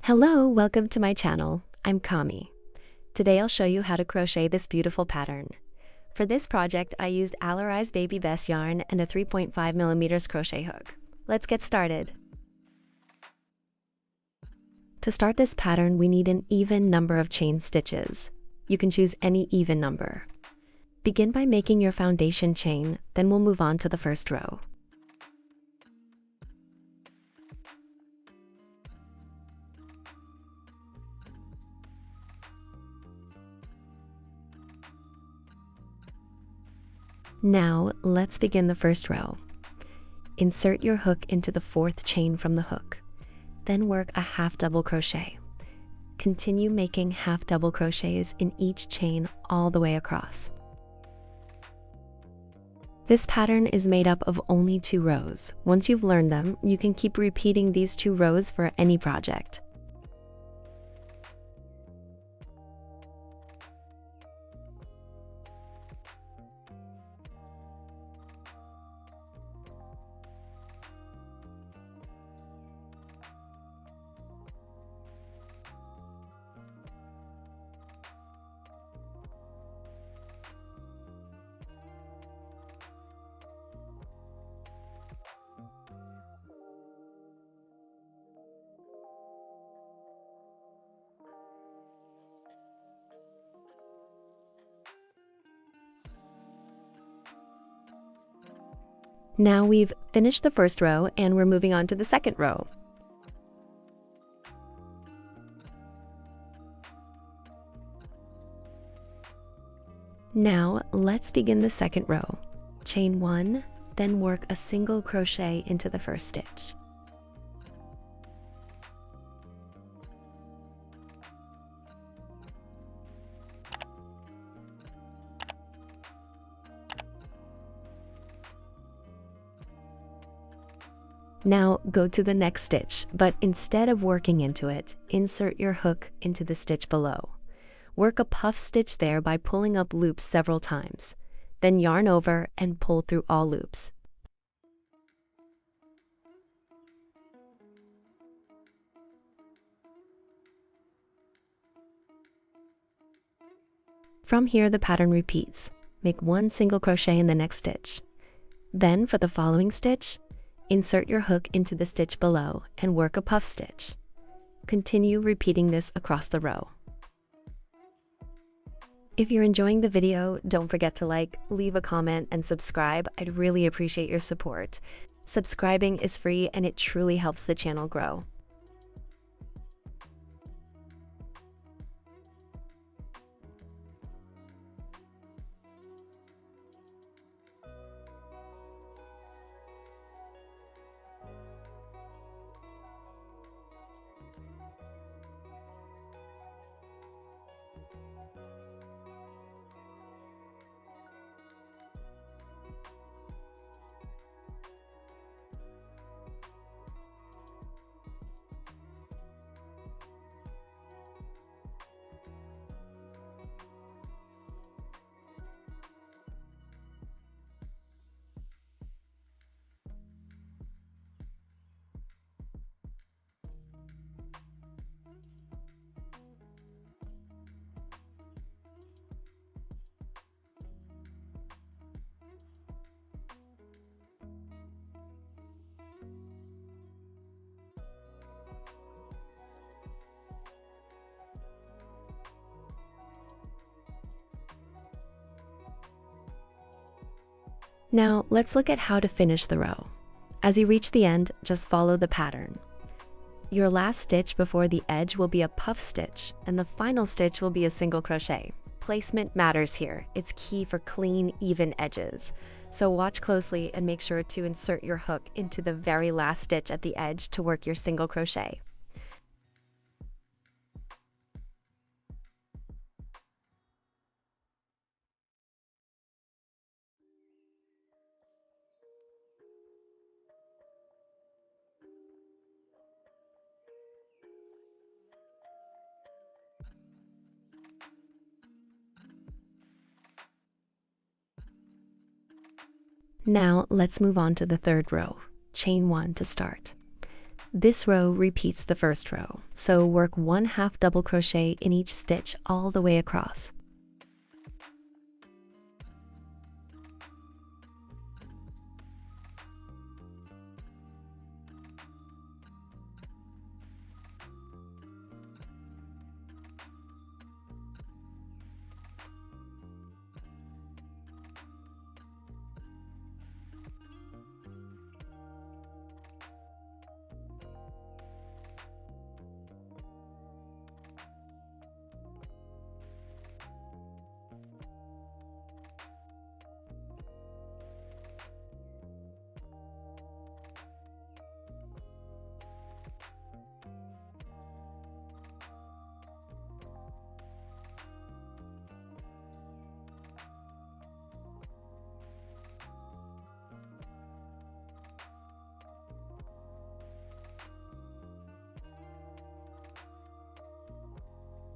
Hello, welcome to my channel. I'm Kami. Today I'll show you how to crochet this beautiful pattern. For this project, I used Alari's Baby Best yarn and a 3.5mm crochet hook. Let's get started. To start this pattern, we need an even number of chain stitches. You can choose any even number. Begin by making your foundation chain, then we'll move on to the first row. Now, let's begin the first row. Insert your hook into the fourth chain from the hook. Then work a half double crochet. Continue making half double crochets in each chain all the way across. This pattern is made up of only 2 rows. Once you've learned them, you can keep repeating these 2 rows for any project. Now we've finished the first row and we're moving on to the second row. Now let's begin the second row. Chain 1, then work a single crochet into the first stitch. Now go to the next stitch, but instead of working into it, insert your hook into the stitch below. Work a puff stitch there by pulling up loops several times. Then yarn over and pull through all loops. From here, the pattern repeats. Make 1 single crochet in the next stitch. Then for the following stitch, insert your hook into the stitch below and work a puff stitch. Continue repeating this across the row. If you're enjoying the video, don't forget to like, leave a comment, and subscribe. I'd really appreciate your support. Subscribing is free and it truly helps the channel grow. Now, let's look at how to finish the row. As you reach the end, just follow the pattern. Your last stitch before the edge will be a puff stitch, and the final stitch will be a single crochet. Placement matters here. It's key for clean, even edges. So watch closely and make sure to insert your hook into the very last stitch at the edge to work your single crochet. Now let's move on to the third row. Chain 1 to start. This row repeats the first row, so work 1/2 double crochet in each stitch all the way across.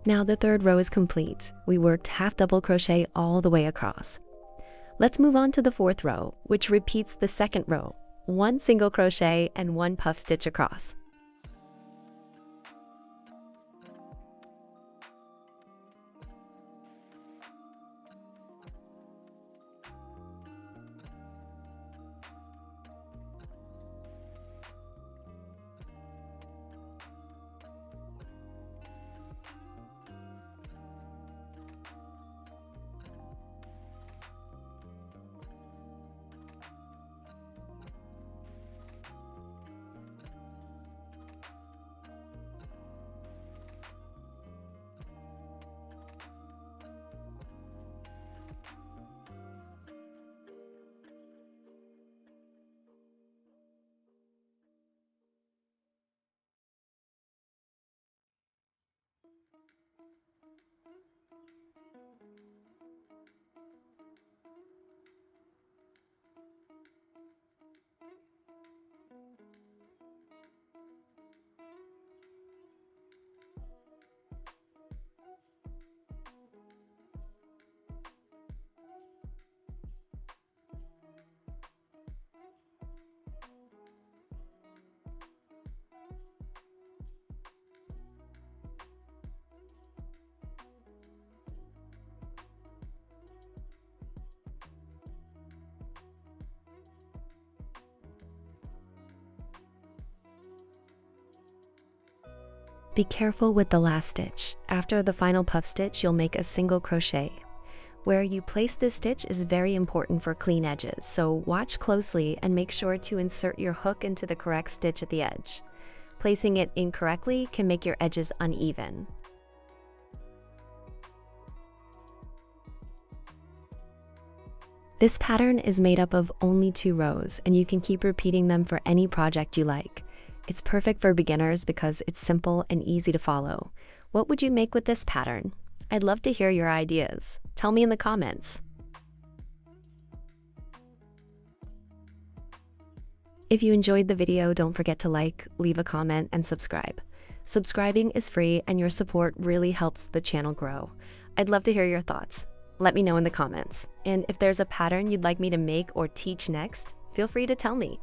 Now the third row is complete. We worked 1/2 double crochet all the way across. Let's move on to the fourth row, which repeats the second row, 1 single crochet and 1 puff stitch across. Be careful with the last stitch. After the final puff stitch, you'll make a single crochet. Where you place this stitch is very important for clean edges, so watch closely and make sure to insert your hook into the correct stitch at the edge. Placing it incorrectly can make your edges uneven. This pattern is made up of only 2 rows, and you can keep repeating them for any project you like. It's perfect for beginners because it's simple and easy to follow. What would you make with this pattern? I'd love to hear your ideas. Tell me in the comments. If you enjoyed the video, don't forget to like, leave a comment, and subscribe. Subscribing is free and your support really helps the channel grow. I'd love to hear your thoughts. Let me know in the comments. And if there's a pattern you'd like me to make or teach next, feel free to tell me.